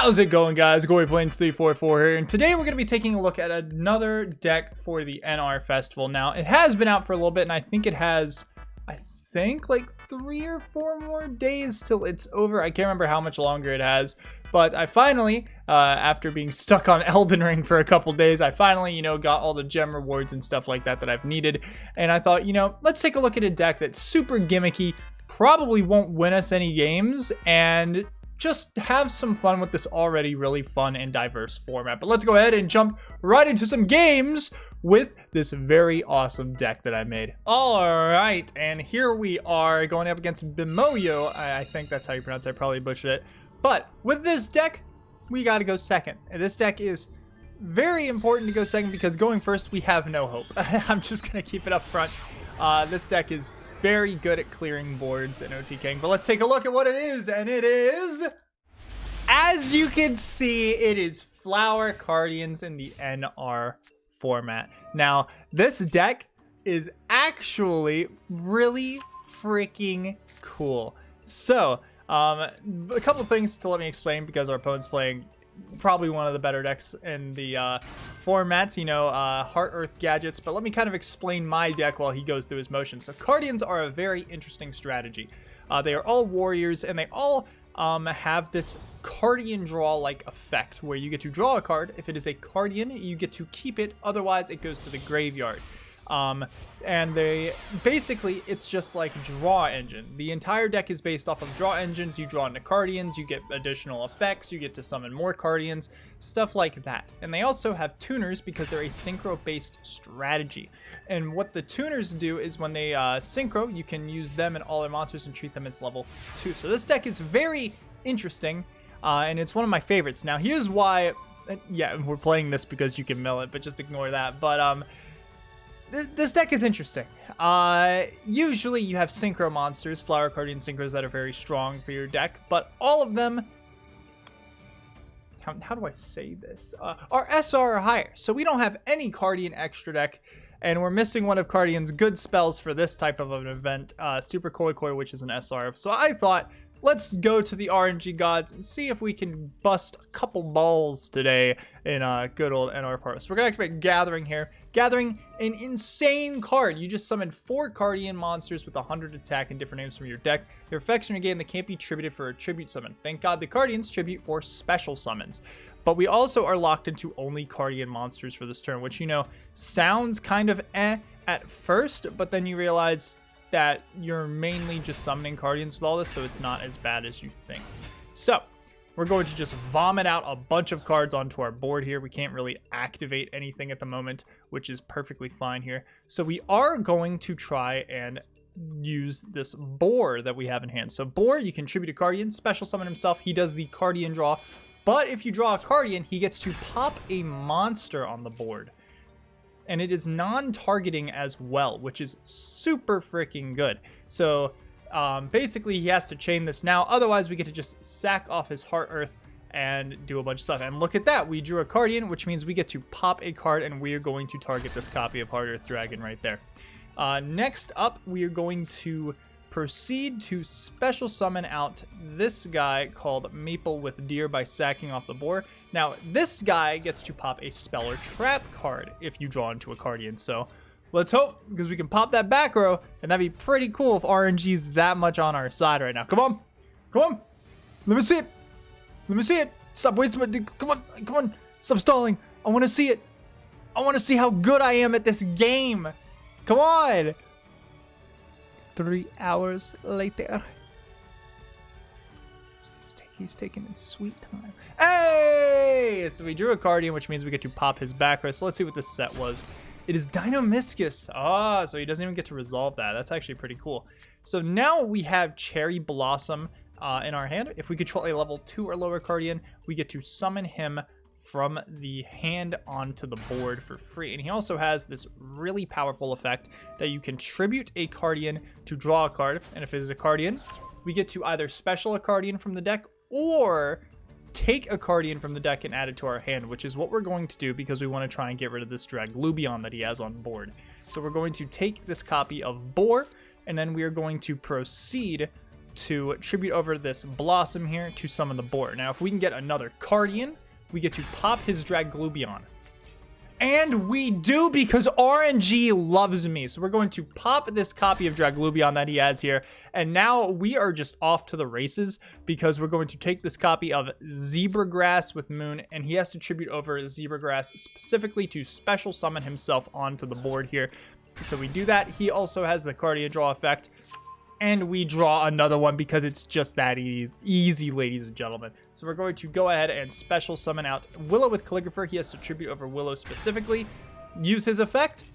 How's it going, guys? Gory Plains 344 here, and today we're going to be taking a look at another deck for the NR Festival. Now, it has been out for a little bit, and I think it has, like 3 or 4 more days till it's over. I can't remember how much longer it has, but I finally, after being stuck on Elden Ring for a couple days, I finally, got all the gem rewards and stuff like that I've needed, and I thought, let's take a look at a deck that's super gimmicky, probably won't win us any games, and just have some fun with this already really fun and diverse format. But let's go ahead and jump right into some games with this very awesome deck that I made. All right, and here we are going up against Bimoyo. I think that's how you pronounce it. I probably butchered it. But with this deck, we got to go second. And this deck is very important to go second because going first, we have no hope. I'm just going to keep it up front. This deck is very good at clearing boards in OTKing, but let's take a look at what it is, and it is, as you can see, it is Flower Cardians in the NR format. Now, this deck is actually really freaking cool. So, a couple things to let me explain because our opponent's playing probably one of the better decks in the formats, Heart Earth Gadgets, but let me kind of explain my deck while he goes through his motions. So Cardians are a very interesting strategy. They are all warriors, and they all have this Cardian draw-like effect, where you get to draw a card. If it is a Cardian, you get to keep it, otherwise it goes to the graveyard. And basically, it's just like Draw Engine. The entire deck is based off of Draw Engines. You draw into Cardians, you get additional effects, you get to summon more Cardians, stuff like that. And they also have tuners because they're a synchro-based strategy. And what the tuners do is when they synchro, you can use them and all their monsters and treat them as level 2. So this deck is very interesting, and it's one of my favorites. Now, here's why, yeah, we're playing this because you can mill it, but just ignore that. But, this deck is interesting. Usually you have synchro monsters, Flower Cardian synchros that are very strong for your deck, but all of them, how do I say this, are SR or higher. So we don't have any Cardian extra deck, and we're missing one of Cardian's good spells for this type of an event, Super Koi Koi, which is an SR. So I thought, let's go to the RNG gods and see if we can bust a couple balls today in good old NR Forest. We're going to activate Gathering here. Gathering, an insane card. You just summon 4 Cardian monsters with 100 attack and different names from your deck. Their effects in your game that can't be tributed for a tribute summon. Thank God the Cardians tribute for special summons. But we also are locked into only Cardian monsters for this turn, which, sounds kind of at first, but then you realize that you're mainly just summoning Cardians with all this, so it's not as bad as you think. So, we're going to just vomit out a bunch of cards onto our board here. We can't really activate anything at the moment, which is perfectly fine here. So we are going to try and use this Boar that we have in hand. So Boar, you can tribute a Cardian, special summon himself. He does the Cardian draw, but if you draw a Cardian, he gets to pop a monster on the board. And it is non-targeting as well, which is super freaking good. So basically he has to chain this now, otherwise we get to just sack off his Heart Earth and do a bunch of stuff. And look at that, we drew a Cardian, which means we get to pop a card, and we are going to target this copy of Heart Earth Dragon right there. Next up, we are going to proceed to special summon out this guy called Maple with Deer by sacking off the board. Now, this guy gets to pop a spell or trap card if you draw into a Cardian. So let's hope, because we can pop that back row, and that'd be pretty cool if RNG's that much on our side right now. Come on. Come on. Let me see it. Let me see it. Stop wasting my... Come on. Come on. Stop stalling. I want to see it. I want to see how good I am at this game. Come on. 3 hours later. He's taking his sweet time. Hey! So we drew a Cardian, which means we get to pop his back row. So let's see what this set was. It is Dinomiscus. Ah, so he doesn't even get to resolve that. That's actually pretty cool. So now we have Cherry Blossom in our hand. If we control a level 2 or lower Cardian, we get to summon him from the hand onto the board for free. And he also has this really powerful effect that you can tribute a Cardian to draw a card. And if it is a Cardian, we get to either special a Cardian from the deck or take a Cardian from the deck and add it to our hand, which is what we're going to do because we want to try and get rid of this Draglubion that he has on board. So we're going to take this copy of Boar, and then we are going to proceed to tribute over this Blossom here to summon the board. Now, if we can get another Cardian, we get to pop his Draglubion. And we do, because RNG loves me. So we're going to pop this copy of Draglubion that he has here. And now we are just off to the races, because we're going to take this copy of Zebragrass with Moon, and he has to tribute over Zebragrass specifically to special summon himself onto the board here. So we do that. He also has the Cardian draw effect. And we draw another one because it's just that easy, ladies and gentlemen. So we're going to go ahead and special summon out Willow with Calligrapher. He has to tribute over Willow specifically. Use his effect.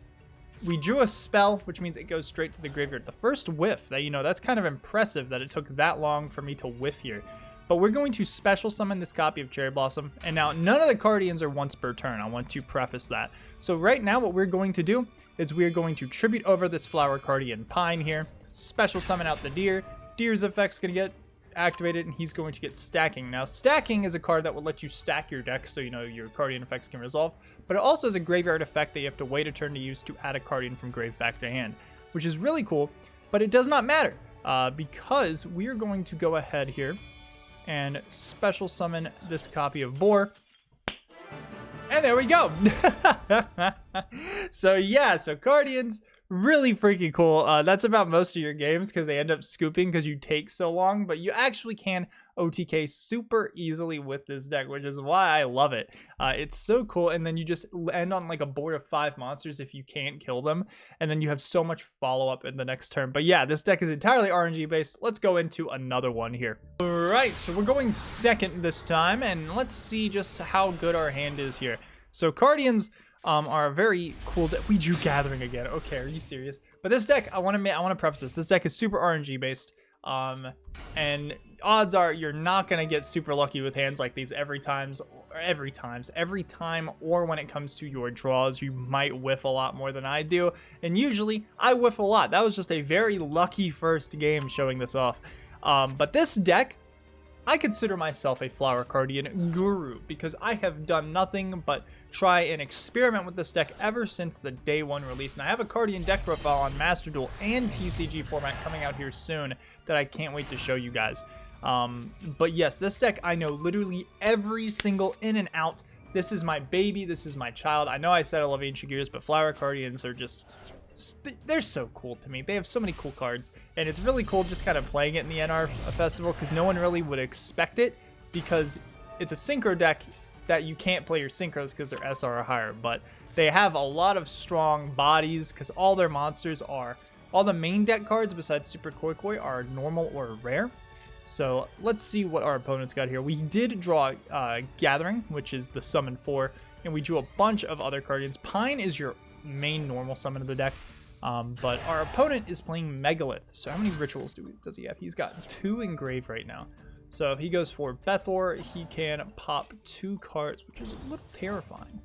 We drew a spell, which means it goes straight to the graveyard. The first whiff, that, you know, that's kind of impressive that it took that long for me to whiff here. But we're going to special summon this copy of Cherry Blossom. And now none of the Cardians are once per turn. I want to preface that. So right now what we're going to do is we're going to tribute over this Flower Cardian Pine here. Special summon out the Deer. Deer's effect's going to get activated, and he's going to get Stacking. Now, Stacking is a card that will let you stack your deck so, you know, your Cardian effects can resolve. But it also has a graveyard effect that you have to wait a turn to use to add a Cardian from grave back to hand, which is really cool. But it does not matter because we are going to go ahead here and special summon this copy of Boar. And there we go. So yeah, so Cardians, really freaking cool. That's about most of your games because they end up scooping because you take so long, but you actually can OTK super easily with this deck, which is why I love it. It's so cool, and then you just end on like a board of 5 monsters if you can't kill them, and then you have so much follow-up in the next turn. But yeah, this deck is entirely RNG based. Let's go into another one here. Alright, so we're going second this time, and let's see just how good our hand is here. So Cardians are a very cool deck. We drew Gathering again. Okay, are you serious? But this deck, I want to preface this. This deck is super RNG based. And odds are you're not gonna get super lucky with hands like these every time, or when it comes to your draws, you might whiff a lot more than I do. And usually I whiff a lot. That was just a very lucky first game showing this off. But this deck, I consider myself a Flower Cardian guru because I have done nothing but try and experiment with this deck ever since the day one release. And I have a Cardian deck profile on Master Duel and TCG format coming out here soon that I can't wait to show you guys. But yes, this deck, I know literally every single in and out. This is my baby. This is my child. I know I said I love Ancient Gears, but Flower Cardians are just... they're so cool to me. They have so many cool cards, and it's really cool just kind of playing it in the NR Festival because no one really would expect it because it's a synchro deck that you can't play your synchros because they're SR or higher, but they have a lot of strong bodies because all their monsters are, all the main deck cards besides Super Koi Koi are normal or rare. So let's see what our opponents got here. We did draw Gathering, which is the summon 4, and we drew a bunch of other Cardians. Pine is your main normal summon of the deck, but our opponent is playing Megalith. So how many rituals does he have? He's got 2 engraved right now. So if he goes for Bethor, he can pop 2 cards, which is a little terrifying.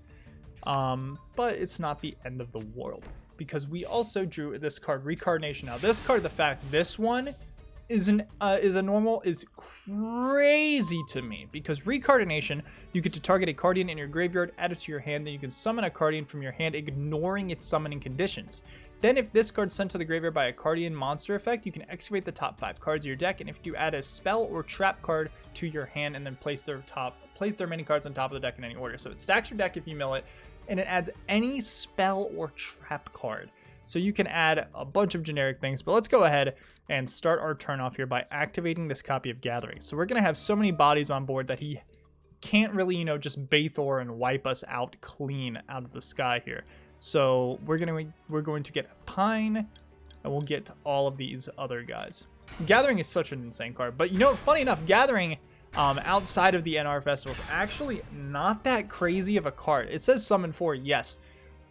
But it's not the end of the world because we also drew this card, Recarnation. Now this card, the fact this one is a normal is crazy to me because Recarnation, you get to target a Cardian in your graveyard, add it to your hand, then you can summon a Cardian from your hand, ignoring its summoning conditions. Then if this card's sent to the graveyard by a Cardian monster effect, you can excavate the top 5 cards of your deck, and if you add a spell or trap card to your hand and then place their remaining cards on top of the deck in any order. So it stacks your deck if you mill it, and it adds any spell or trap card. So you can add a bunch of generic things, but let's go ahead and start our turn off here by activating this copy of Gathering. So we're going to have so many bodies on board that he can't really, you know, just Bethor and wipe us out clean out of the sky here. So we're going to get a Pine, and we'll get to all of these other guys. Gathering is such an insane card, but you know, funny enough, Gathering outside of the NR Festival is actually not that crazy of a card. It says summon 4, yes,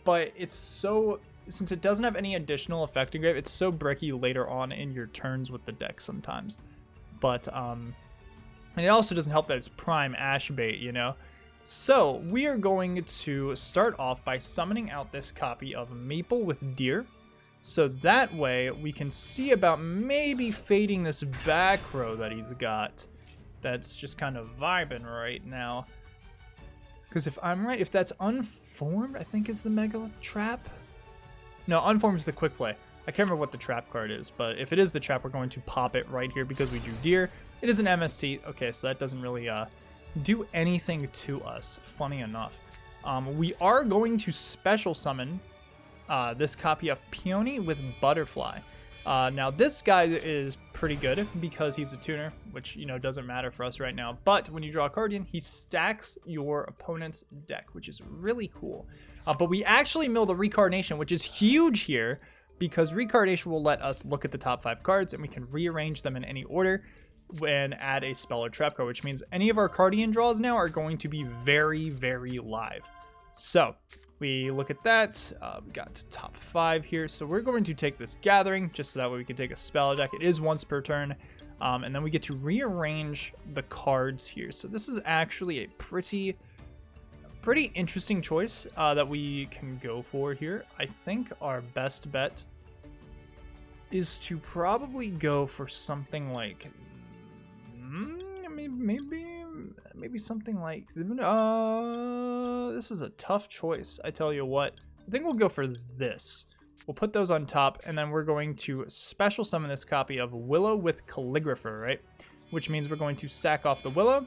but it's so, since it doesn't have any additional effect engrave, it's so bricky later on in your turns with the deck sometimes. But and it also doesn't help that it's prime ash bait, you know. So we are going to start off by summoning out this copy of Maple with Deer. So that way we can see about maybe fading this back row that he's got. That's just kind of vibing right now. Because if I'm right, if that's Unformed, I think is the Megalith Trap. No, Unformed is the quick play. I can't remember what the trap card is, but if it is the trap, we're going to pop it right here because we drew deer. It is an MST. Okay, so that doesn't really do anything to us, funny enough. We are going to special summon this copy of Peony with Butterfly. Now, this guy is pretty good because he's a tuner, which, you know, doesn't matter for us right now. But when you draw a Cardian, he stacks your opponent's deck, which is really cool. But we actually mill the Reincarnation, which is huge here, because Reincarnation will let us look at the top 5 cards, and we can rearrange them in any order and add a spell or trap card, which means any of our Cardian draws now are going to be very, very live. So we look at that. We got top 5 here. So we're going to take this Gathering just so that way we can take a spell deck. It is once per turn. And then we get to rearrange the cards here. So this is actually a pretty interesting choice that we can go for here. I think our best bet is to probably go for something like maybe something like this is a tough choice. I tell you what, I think we'll go for this. We'll put those on top, and then we're going to special summon this copy of Willow with Calligrapher, right? Which means we're going to sack off the Willow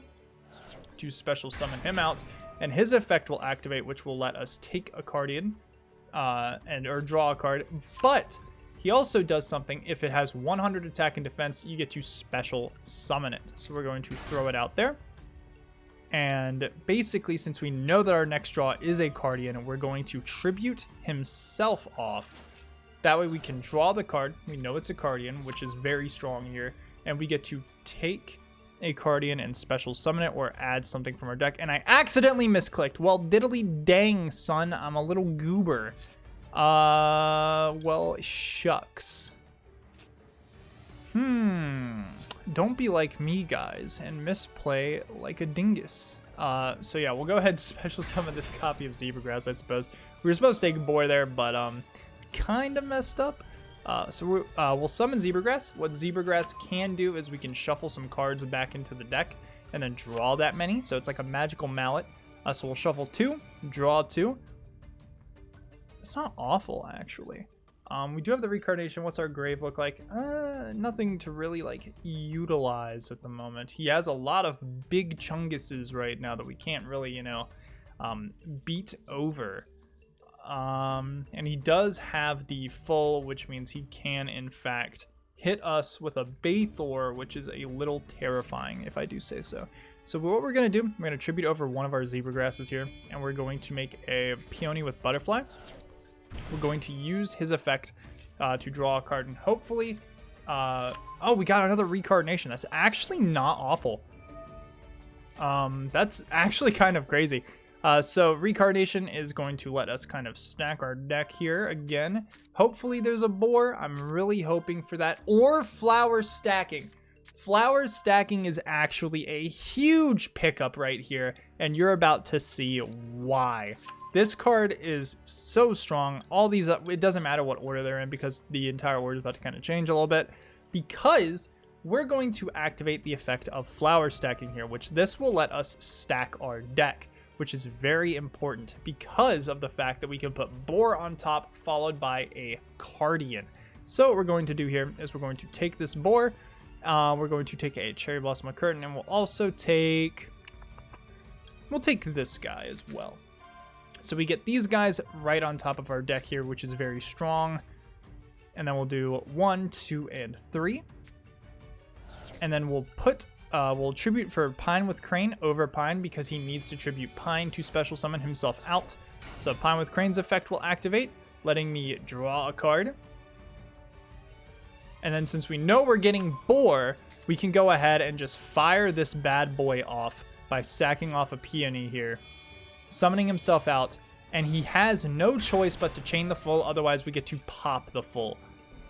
to special summon him out, and his effect will activate, which will let us take a Cardian or draw a card. But he also does something. If it has 100 attack and defense, you get to special summon it. So we're going to throw it out there. And basically, since we know that our next draw is a Cardian, we're going to tribute himself off. That way we can draw the card. We know it's a Cardian, which is very strong here. And we get to take a Cardian and special summon it or add something from our deck. And I accidentally misclicked. Well, diddly dang, son. I'm a little goober. Well, shucks. Don't be like me, guys, and misplay like a dingus. So yeah, we'll go ahead and special summon this copy of Zebragrass, I suppose. We were supposed to take a boy there, but kind of messed up. So we'll summon Zebragrass. What Zebragrass can do is we can shuffle some cards back into the deck and then draw that many. So it's like a magical mallet. So we'll shuffle 2, draw 2. It's not awful, actually. We do have the Reincarnation. What's our grave look like? Nothing to really like utilize at the moment. He has a lot of big chunguses right now that we can't really, you know, beat over. And he does have the full, which means he can, in fact, hit us with a Bathor, which is a little terrifying, if I do say so. So what we're going to do, we're going to tribute over one of our Zebragrasses here, and we're going to make a Peony with Butterfly. We're going to use his effect to draw a card, and hopefully... oh, we got another Reincarnation. That's actually not awful. That's actually kind of crazy. So Reincarnation is going to let us kind of stack our deck here again. Hopefully there's a boar. I'm really hoping for that. Or flower stacking. Flower stacking is actually a huge pickup right here, and you're about to see why. This card is so strong. All these, it doesn't matter what order they're in because the entire order is about to kind of change a little bit, because we're going to activate the effect of flower stacking here, which this will let us stack our deck, which is very important because of the fact that we can put boar on top followed by a Cardian. So what we're going to do here is we're going to take this boar, we're going to take a cherry blossom of curtain, and we'll also take, this guy as well. So we get these guys right on top of our deck here, which is very strong. And then we'll do 1, 2, and 3. And then we'll put, we'll tribute for Pine with Crane over Pine because he needs to tribute Pine to special summon himself out. So Pine with Crane's effect will activate, letting me draw a card. And then since we know we're getting boar, we can go ahead and just fire this bad boy off by sacking off a Peony here, summoning himself out, and he has no choice but to chain the full, otherwise we get to pop the full,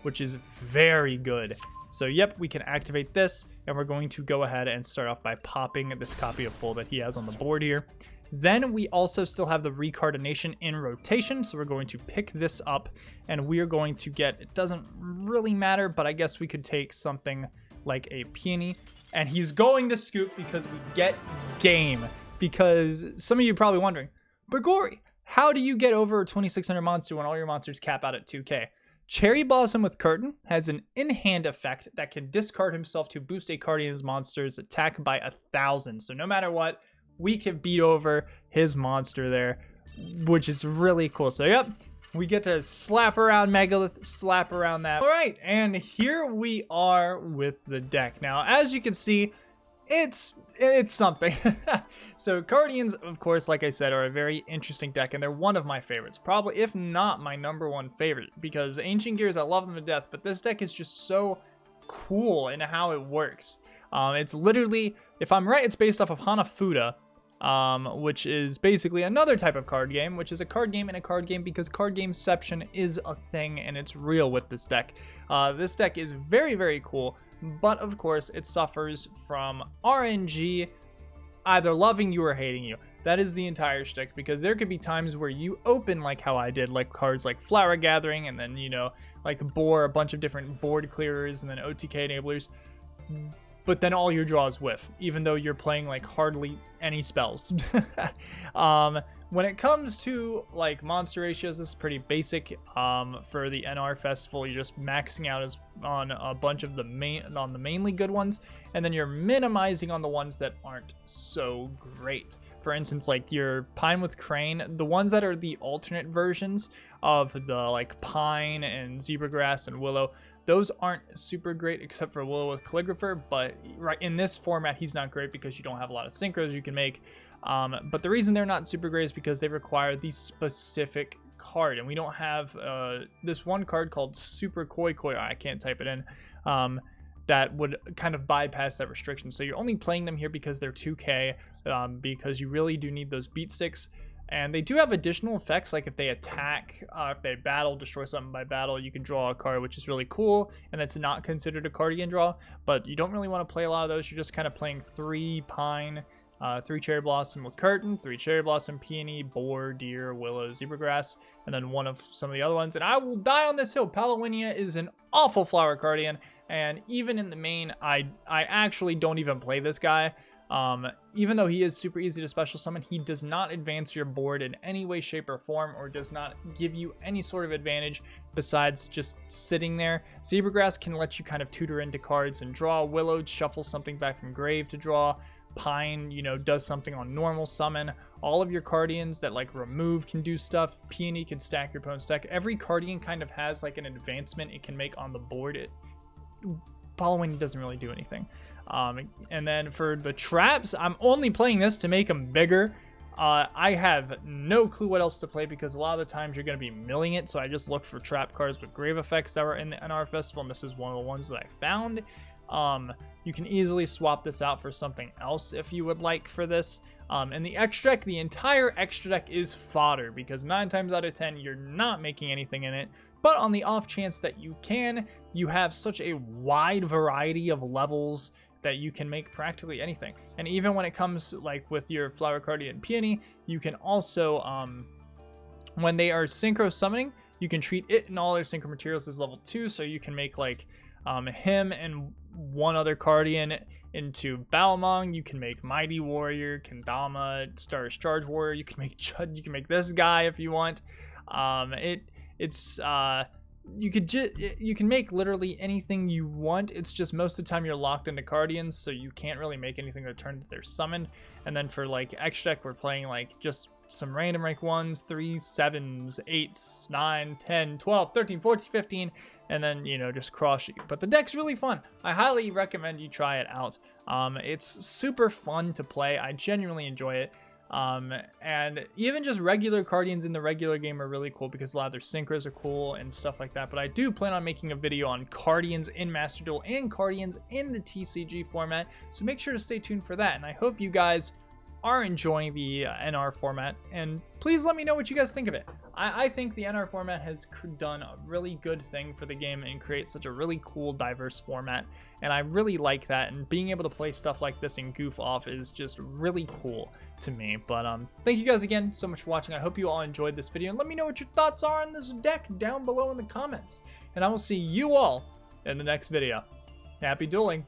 which is very good. So yep, we can activate this, and we're going to go ahead and start off by popping this copy of full that he has on the board here. Then we also still have the Reincarnation in rotation, so we're going to pick this up, and we are going to get, it doesn't really matter, but I guess we could take something like a Peony, and he's going to scoop because we get game. Because some of you are probably wondering, but Gory, how do you get over a 2600 monster when all your monsters cap out at 2k? Cherry Blossom with Curtain has an in-hand effect that can discard himself to boost a Cardian's monster's attack by 1,000. So no matter what, we can beat over his monster there, which is really cool. So yep, we get to slap around Megalith, slap around that. All right, and here we are with the deck. Now, as you can see, it's something. So Cardians, of course, like I said, are a very interesting deck, and they're one of my favorites. Probably, if not my #1 favorite, because Ancient Gears, I love them to death, but this deck is just so cool in how it works. It's literally, if I'm right, it's based off of Hanafuda, which is basically another type of card game, which is a card game in a card game, because card gameception is a thing, and it's real with this deck. This deck is very, very cool, but of course, it suffers from RNG either loving you or hating you. That is the entire shtick, because there could be times where you open like how I did, like cards like Flower Gathering, and then, you know, like Boar, a bunch of different board clearers, and then OTK enablers, but then all your draws whiff, even though you're playing like hardly any spells. When it comes to like monster ratios, this is pretty basic. For the NR Festival, you're just maxing out on a bunch of the mainly good ones, and then you're minimizing on the ones that aren't so great. For instance, like your Pine with Crane, the ones that are the alternate versions of the like Pine and Zebragrass and Willow, those aren't super great except for Willow with Calligrapher, but right in this format, he's not great because you don't have a lot of synchros you can make. But the reason they're not super great is because they require the specific card, and we don't have this one card called Super Koi Koi, I can't type it in, that would kind of bypass that restriction. So you're only playing them here because they're 2K, because you really do need those beat sticks. And they do have additional effects, like if they attack, if they battle, destroy something by battle, you can draw a card, which is really cool, and that's not considered a Cardian draw, but you don't really want to play a lot of those. You're just kind of playing 3 Pine, 3 Cherry Blossom with Curtain, 3 Cherry Blossom, Peony, Boar, Deer, Willow, Zebragrass, and then one of some of the other ones. And I will die on this hill. Palawinia is an awful flower Cardian, and even in the main, I actually don't even play this guy. Even though he is super easy to special summon, he does not advance your board in any way, shape, or form, or does not give you any sort of advantage besides just sitting there. Zebragrass can let you kind of tutor into cards and draw. Willow shuffles something back from grave to draw. Pine, you know, does something on normal summon. All of your Cardians that like remove can do stuff. Peony can stack your opponent's deck. Every Cardian kind of has like an advancement it can make on the board. Following doesn't really do anything. And then for the traps, I'm only playing this to make them bigger. I have no clue what else to play because a lot of the times you're going to be milling it, so I just look for trap cards with grave effects that were in the NR Festival, and this is one of the ones that I found. You can easily swap this out for something else if you would like for this. And the extra deck, the entire extra deck is fodder because 9 times out of 10 you're not making anything in it. But on the off chance that you can, you have such a wide variety of levels that you can make practically anything. And even when it comes like with your Flower Cardian Peony, you can also, when they are synchro summoning, you can treat it and all their synchro materials as level 2, so you can make like him and one other Cardian into Balmong. You can make Mighty Warrior, Kendama, Stars Charge Warrior. You can make Chud. You can make this guy if you want. You can make literally anything you want. It's just most of the time you're locked into Cardians, so you can't really make anything the turn that they're summoned. And then for like extra deck, we're playing like just some random rank 1s, 3s, 7s, 8s, 9, 10, 12, 13, 14, 15, and then, you know, just crush you. But the deck's really fun. I highly recommend you try it out. It's super fun to play. I genuinely enjoy it. And even just regular Cardians in the regular game are really cool because a lot of their synchros are cool and stuff like that. But I do plan on making a video on Cardians in Master Duel and Cardians in the TCG format, so make sure to stay tuned for that. And I hope you guys are enjoying the NR format, and please let me know what you guys think of it. I think the NR format has done a really good thing for the game and create such a really cool, diverse format, and I really like that, and being able to play stuff like this and goof off is just really cool to me. But thank you guys again so much for watching. I hope you all enjoyed this video, and let me know what your thoughts are on this deck down below in the comments, and I will see you all in the next video. Happy dueling!